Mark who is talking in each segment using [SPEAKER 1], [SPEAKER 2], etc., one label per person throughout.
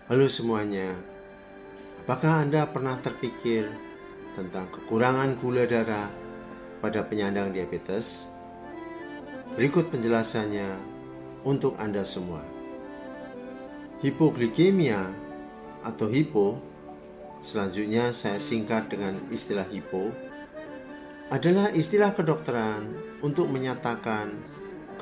[SPEAKER 1] Halo semuanya, apakah Anda pernah terpikir tentang kekurangan gula darah pada penyandang diabetes? Berikut penjelasannya untuk Anda semua. Hipoglikemia atau HIPO, selanjutnya saya singkat dengan istilah HIPO, adalah istilah kedokteran untuk menyatakan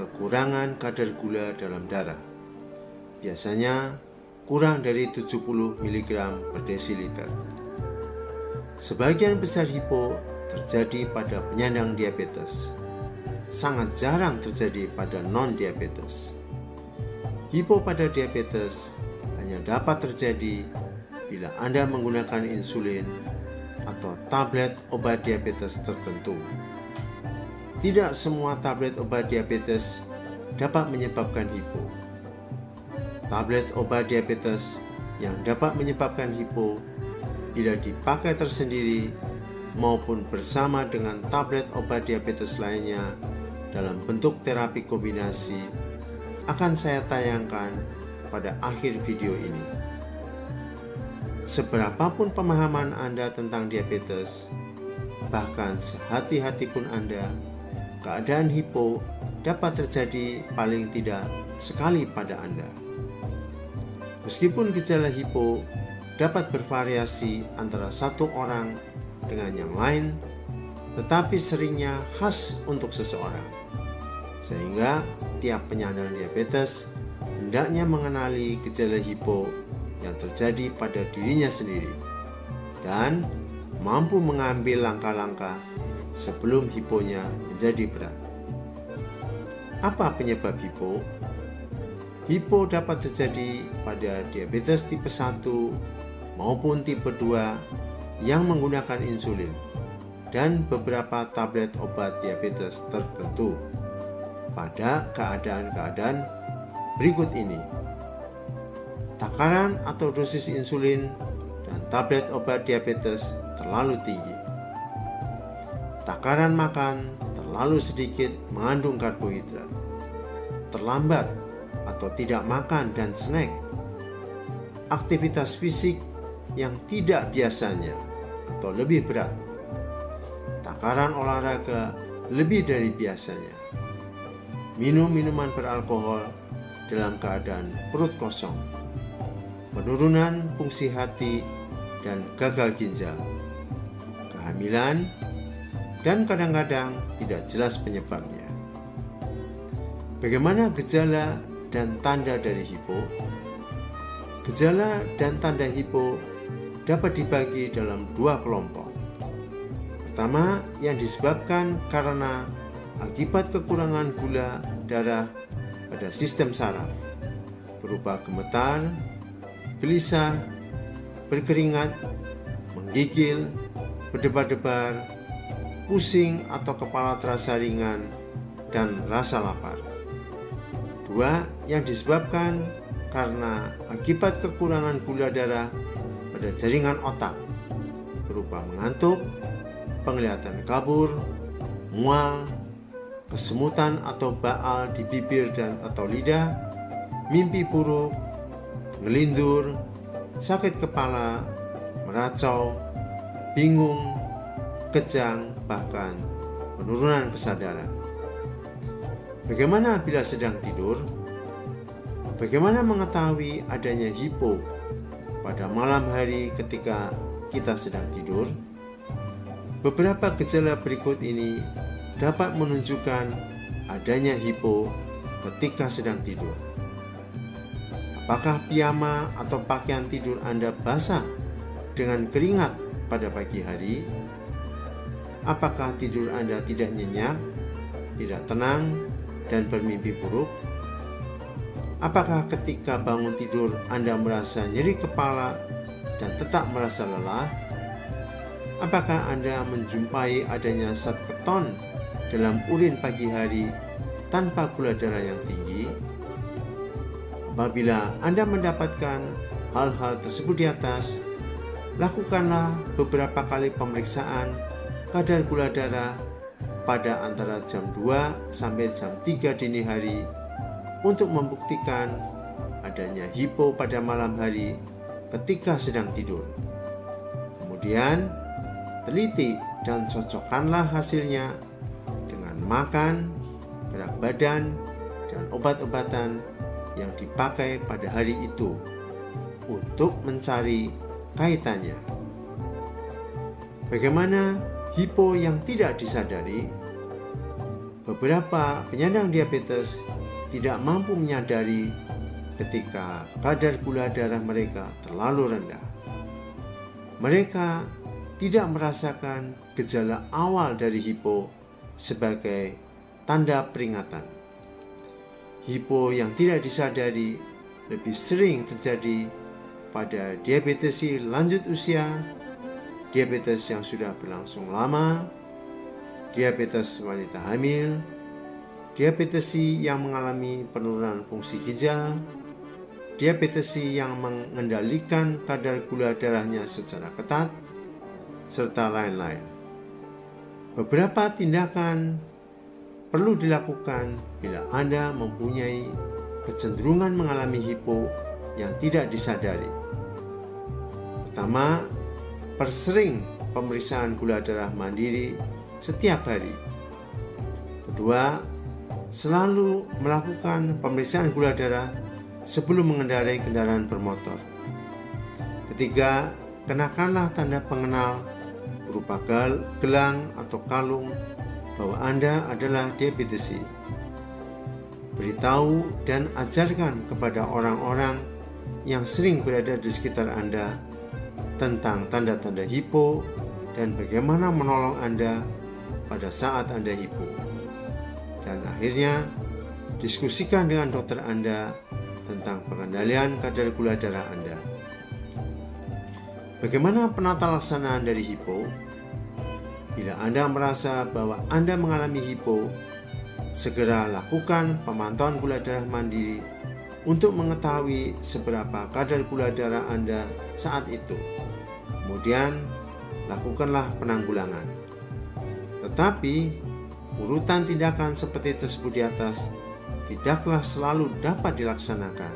[SPEAKER 1] kekurangan kadar gula dalam darah. Biasanya kurang dari 70 mg per desiliter. Sebagian besar HIPO terjadi pada penyandang diabetes. Sangat jarang terjadi pada non-diabetes. HIPO pada diabetes hanya dapat terjadi bila Anda menggunakan insulin atau tablet obat diabetes tertentu. Tidak semua tablet obat diabetes dapat menyebabkan HIPO. Tablet obat diabetes yang dapat menyebabkan HIPO bila dipakai tersendiri maupun bersama dengan tablet obat diabetes lainnya dalam bentuk terapi kombinasi akan saya tayangkan pada akhir video ini. Seberapapun pemahaman Anda tentang diabetes, bahkan sehati-hati pun Anda, keadaan HIPO dapat terjadi paling tidak sekali pada Anda. Meskipun gejala HIPO dapat bervariasi antara satu orang dengan yang lain, tetapi seringnya khas untuk seseorang. Sehingga tiap penyandang diabetes hendaknya mengenali gejala HIPO yang terjadi pada dirinya sendiri dan mampu mengambil langkah-langkah sebelum HIPO-nya menjadi berat. Apa penyebab HIPO? HIPO dapat terjadi pada diabetes tipe 1 maupun tipe 2 yang menggunakan insulin dan beberapa tablet obat diabetes tertentu pada keadaan-keadaan berikut ini. Takaran atau dosis insulin dan tablet obat diabetes terlalu tinggi. Takaran makan terlalu sedikit mengandung karbohidrat. Terlambat atau tidak makan dan snack. Aktivitas fisik yang tidak biasanya atau lebih berat. Takaran olahraga lebih dari biasanya. Minum minuman beralkohol dalam keadaan perut kosong. Penurunan fungsi hati dan gagal ginjal. Kehamilan dan kadang-kadang tidak jelas penyebabnya. Bagaimana gejala dan tanda dari HIPO? Gejala dan tanda HIPO dapat dibagi dalam dua kelompok. Pertama, yang disebabkan karena akibat kekurangan gula darah pada sistem saraf, berupa gemetar, gelisah, berkeringat, menggigil, berdebar-debar, pusing atau kepala terasa ringan, dan rasa lapar. Dua, yang disebabkan karena akibat kekurangan gula darah pada jaringan otak, berupa mengantuk, penglihatan kabur, mual, kesemutan atau baal di bibir dan atau lidah, mimpi buruk, ngelindur, sakit kepala, meracau, bingung, kejang, bahkan penurunan kesadaran. Bagaimana bila sedang tidur? Bagaimana mengetahui adanya HIPO pada malam hari ketika kita sedang tidur? Beberapa gejala berikut ini dapat menunjukkan adanya HIPO ketika sedang tidur. Apakah piyama atau pakaian tidur Anda basah dengan keringat pada pagi hari? Apakah tidur Anda tidak nyenyak, tidak tenang, dan bermimpi buruk? Apakah ketika bangun tidur Anda merasa nyeri kepala dan tetap merasa lelah? Apakah Anda menjumpai adanya zat keton dalam urin pagi hari tanpa gula darah yang tinggi? Apabila Anda mendapatkan hal-hal tersebut di atas, lakukanlah beberapa kali pemeriksaan kadar gula darah pada antara jam 2 sampai jam 3 dini hari untuk membuktikan adanya HIPO pada malam hari ketika sedang tidur. Kemudian, teliti dan cocokkanlah hasilnya dengan makan, berat badan, dan obat-obatan yang dipakai pada hari itu untuk mencari kaitannya. Bagaimana hipo yang tidak disadari? Beberapa penyandang diabetes tidak mampu menyadari ketika kadar gula darah mereka terlalu rendah. Mereka tidak merasakan gejala awal dari hipo sebagai tanda peringatan. Hipo yang tidak disadari lebih sering terjadi pada diabetes lanjut usia, diabetes yang sudah berlangsung lama, diabetes wanita hamil, diabetes yang mengalami penurunan fungsi ginjal, diabetes yang mengendalikan kadar gula darahnya secara ketat, serta lain-lain. Beberapa tindakan perlu dilakukan bila Anda mempunyai kecenderungan mengalami hipo yang tidak disadari. Pertama, persering pemeriksaan gula darah mandiri setiap hari. Kedua, selalu melakukan pemeriksaan gula darah sebelum mengendarai kendaraan bermotor. Ketiga, kenakanlah tanda pengenal berupa gelang atau kalung bahwa Anda adalah diabetes. Beritahu dan ajarkan kepada orang-orang yang sering berada di sekitar Anda tentang tanda-tanda hipo dan bagaimana menolong Anda pada saat Anda hipo. Dan akhirnya, diskusikan dengan dokter Anda tentang pengendalian kadar gula darah Anda. Bagaimana penata laksanaan dari hipo? Bila Anda merasa bahwa Anda mengalami hipo, segera lakukan pemantauan gula darah mandiri untuk mengetahui seberapa kadar gula darah Anda saat itu. Kemudian, lakukanlah penanggulangan. Tetapi, urutan tindakan seperti tersebut di atas tidaklah selalu dapat dilaksanakan.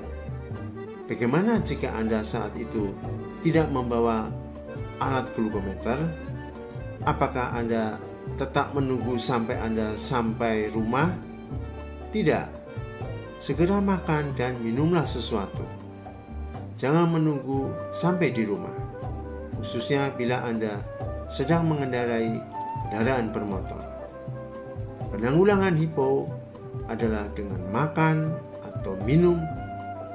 [SPEAKER 1] Bagaimana jika Anda saat itu tidak membawa alat glukometer? Apakah Anda tetap menunggu sampai Anda sampai rumah? Tidak. Segera makan dan minumlah sesuatu. Jangan menunggu sampai di rumah, khususnya bila Anda sedang mengendarai kendaraan bermotor. Penanggulangan hipo adalah dengan makan atau minum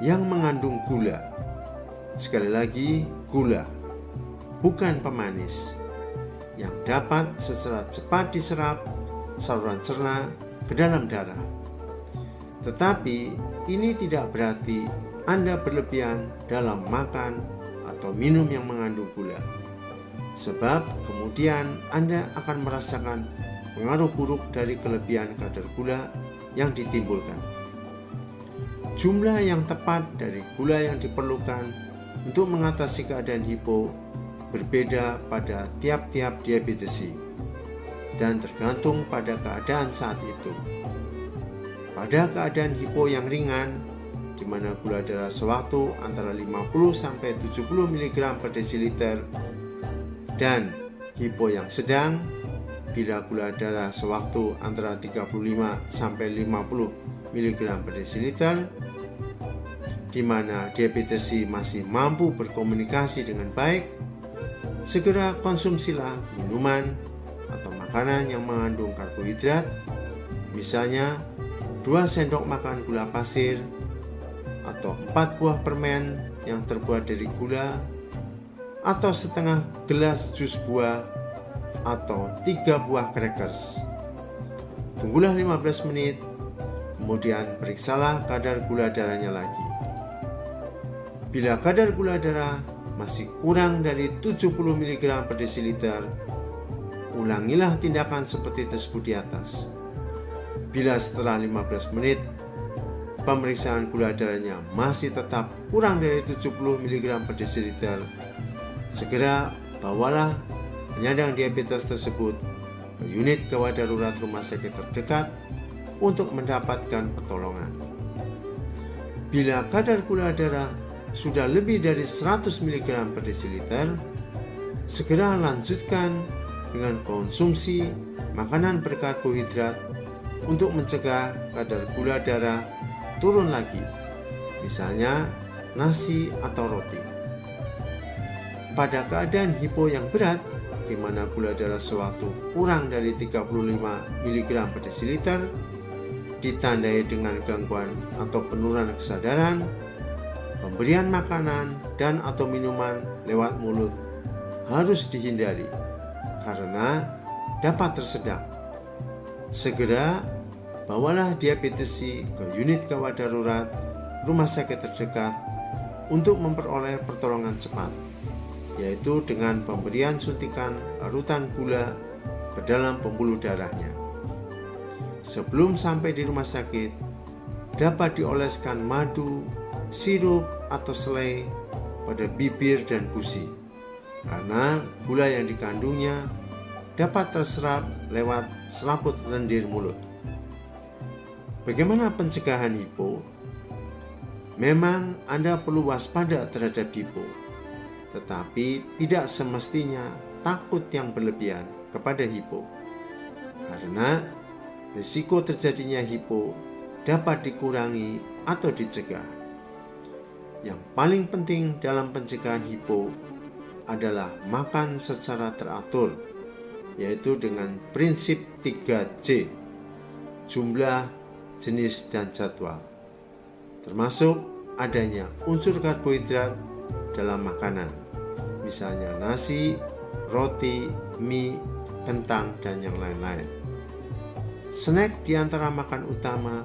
[SPEAKER 1] yang mengandung gula. Sekali lagi, gula, bukan pemanis, yang dapat secara cepat diserap saluran cerna ke dalam darah. Tetapi ini tidak berarti Anda berlebihan dalam makan atau minum yang mengandung gula, sebab kemudian Anda akan merasakan pengaruh buruk dari kelebihan kadar gula yang ditimbulkan. Jumlah yang tepat dari gula yang diperlukan untuk mengatasi keadaan hipo berbeda pada tiap-tiap diabetes dan tergantung pada keadaan saat itu. Pada keadaan hipo yang ringan, di mana gula darah sewaktu antara 50 sampai 70 mg per desiliter, dan hipo yang sedang bila gula darah sewaktu antara 35 sampai 50 mg per desiliter, di mana diabetes masih mampu berkomunikasi dengan baik, segera konsumsilah minuman atau makanan yang mengandung karbohidrat, misalnya 2 sendok makan gula pasir atau 4 buah permen yang terbuat dari gula, atau setengah gelas jus buah atau 3 buah crackers. Tunggulah 15 menit, kemudian periksalah kadar gula darahnya lagi. Bila kadar gula darah masih kurang dari 70 mg per desiliter, ulangilah tindakan seperti tersebut di atas. Bila setelah 15 menit pemeriksaan gula darahnya masih tetap kurang dari 70 mg per desiliter, segera bawalah penyandang diabetes tersebut ke unit gawat darurat rumah sakit terdekat untuk mendapatkan pertolongan. Bila kadar gula darah sudah lebih dari 100 mg per desiliter, segera lanjutkan dengan konsumsi makanan berkarbohidrat untuk mencegah kadar gula darah turun lagi, misalnya nasi atau roti. Pada keadaan hipo yang berat, di mana gula darah sewaktu kurang dari 35 mg per desiliter, ditandai dengan gangguan atau penurunan kesadaran, pemberian makanan dan atau minuman lewat mulut harus dihindari karena dapat tersedak. Segera bawalah diabetesi ke unit gawat darurat rumah sakit terdekat untuk memperoleh pertolongan cepat, yaitu dengan pemberian suntikan larutan gula ke dalam pembuluh darahnya. Sebelum sampai di rumah sakit, dapat dioleskan madu, sirup, atau selai pada bibir dan gusi, karena gula yang dikandungnya dapat terserap lewat selaput lendir mulut. Bagaimana pencegahan hipo? Memang Anda perlu waspada terhadap hipo, tetapi tidak semestinya takut yang berlebihan kepada hipo, karena risiko terjadinya hipo dapat dikurangi atau dicegah. Yang paling penting dalam pencegahan hipo adalah makan secara teratur, yaitu dengan prinsip 3J, jumlah, jenis, dan jadwal, termasuk adanya unsur karbohidrat dalam makanan, misalnya nasi, roti, mie, kentang, dan yang lain-lain. Snack di antara makan utama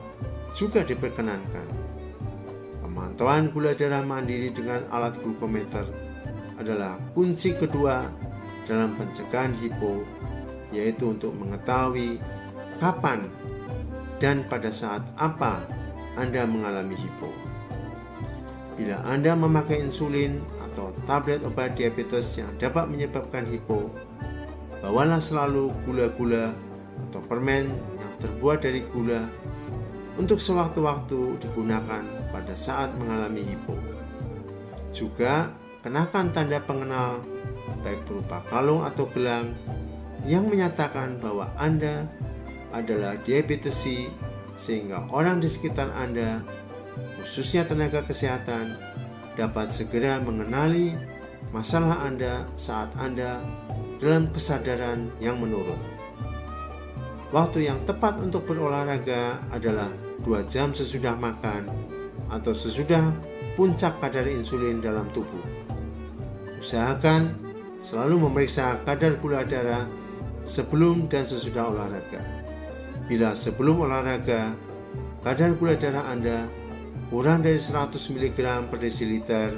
[SPEAKER 1] juga diperkenankan. Pemantauan gula darah mandiri dengan alat glukometer adalah kunci kedua dalam pencegahan hipo, yaitu untuk mengetahui kapan dan pada saat apa Anda mengalami hipo. Bila Anda memakai insulin atau tablet obat diabetes yang dapat menyebabkan hipo, bawalah selalu gula-gula atau permen yang terbuat dari gula untuk sewaktu-waktu digunakan pada saat mengalami hipo. Juga kenakan tanda pengenal baik berupa kalung atau gelang yang menyatakan bahwa Anda adalah diabetesi, sehingga orang di sekitar Anda, khususnya tenaga kesehatan, dapat segera mengenali masalah Anda saat Anda dalam kesadaran yang menurun. Waktu yang tepat untuk berolahraga adalah 2 jam sesudah makan atau sesudah puncak kadar insulin dalam tubuh. Usahakan selalu memeriksa kadar gula darah sebelum dan sesudah olahraga. Bila sebelum olahraga, kadar gula darah Anda kurang dari 100 mg per desiliter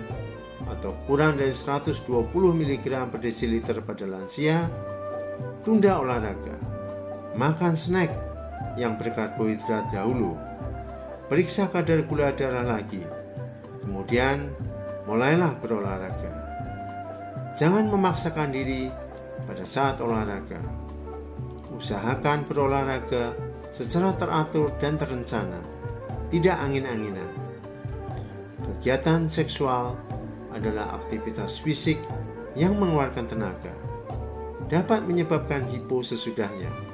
[SPEAKER 1] atau kurang dari 120 mg per desiliter pada lansia, tunda olahraga. Makan snack yang berkarbohidrat dahulu. Periksa kadar gula darah lagi. Kemudian mulailah berolahraga. Jangan memaksakan diri pada saat olahraga. Usahakan berolahraga secara teratur dan terencana, tidak angin-anginan. Kegiatan seksual adalah aktivitas fisik yang mengeluarkan tenaga. Dapat menyebabkan hipo sesudahnya.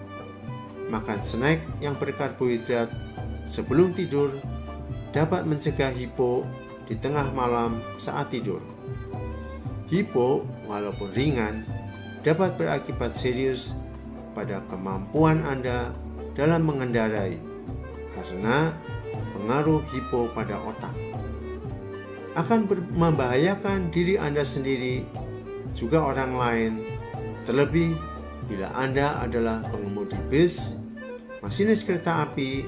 [SPEAKER 1] Makan snack yang berkarbohidrat sebelum tidur dapat mencegah hipo di tengah malam saat tidur. Hipo, walaupun ringan, dapat berakibat serius pada kemampuan Anda dalam mengendarai karena pengaruh hipo pada otak. Akan membahayakan diri Anda sendiri, juga orang lain, terlebih bila Anda adalah pengemudi bus, masinis kereta api,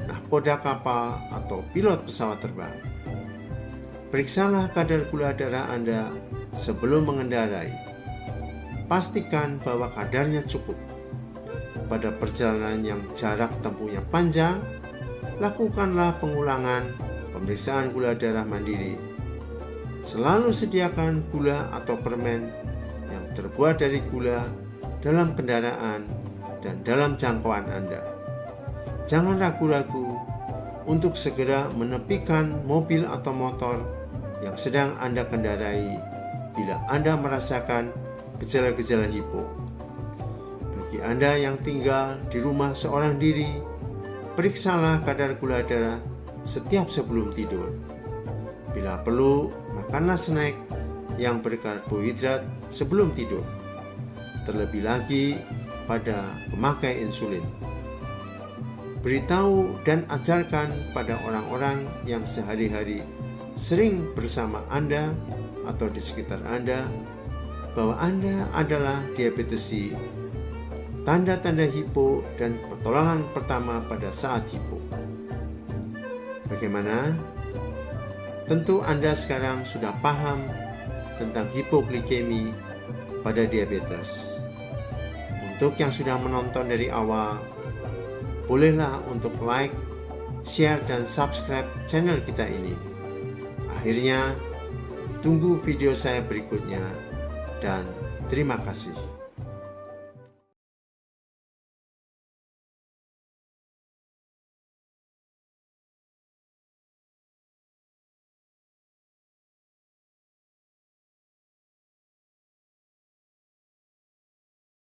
[SPEAKER 1] nahkoda kapal, atau pilot pesawat terbang. Periksalah kadar gula darah Anda sebelum mengendarai. Pastikan bahwa kadarnya cukup. Pada perjalanan yang jarak tempuhnya panjang, lakukanlah pengulangan pemeriksaan gula darah mandiri. Selalu sediakan gula atau permen yang terbuat dari gula dalam kendaraan dan dalam jangkauan Anda. Jangan ragu-ragu untuk segera menepikan mobil atau motor yang sedang Anda kendarai bila Anda merasakan gejala-gejala hipo. Bagi Anda yang tinggal di rumah seorang diri, periksalah kadar gula darah setiap sebelum tidur. Bila perlu, makanlah snack yang berkarbohidrat sebelum tidur. Terlebih lagi pada pemakai insulin. Beritahu dan ajarkan pada orang-orang yang sehari-hari sering bersama Anda atau di sekitar Anda bahwa Anda adalah diabetesi, tanda-tanda hipo dan pertolongan pertama pada saat hipo. Bagaimana? Tentu Anda sekarang sudah paham tentang hipoglikemi pada diabetes. Untuk yang sudah menonton dari awal, bolehlah untuk like, share, dan subscribe channel kita ini. Akhirnya, tunggu video saya berikutnya dan terima kasih.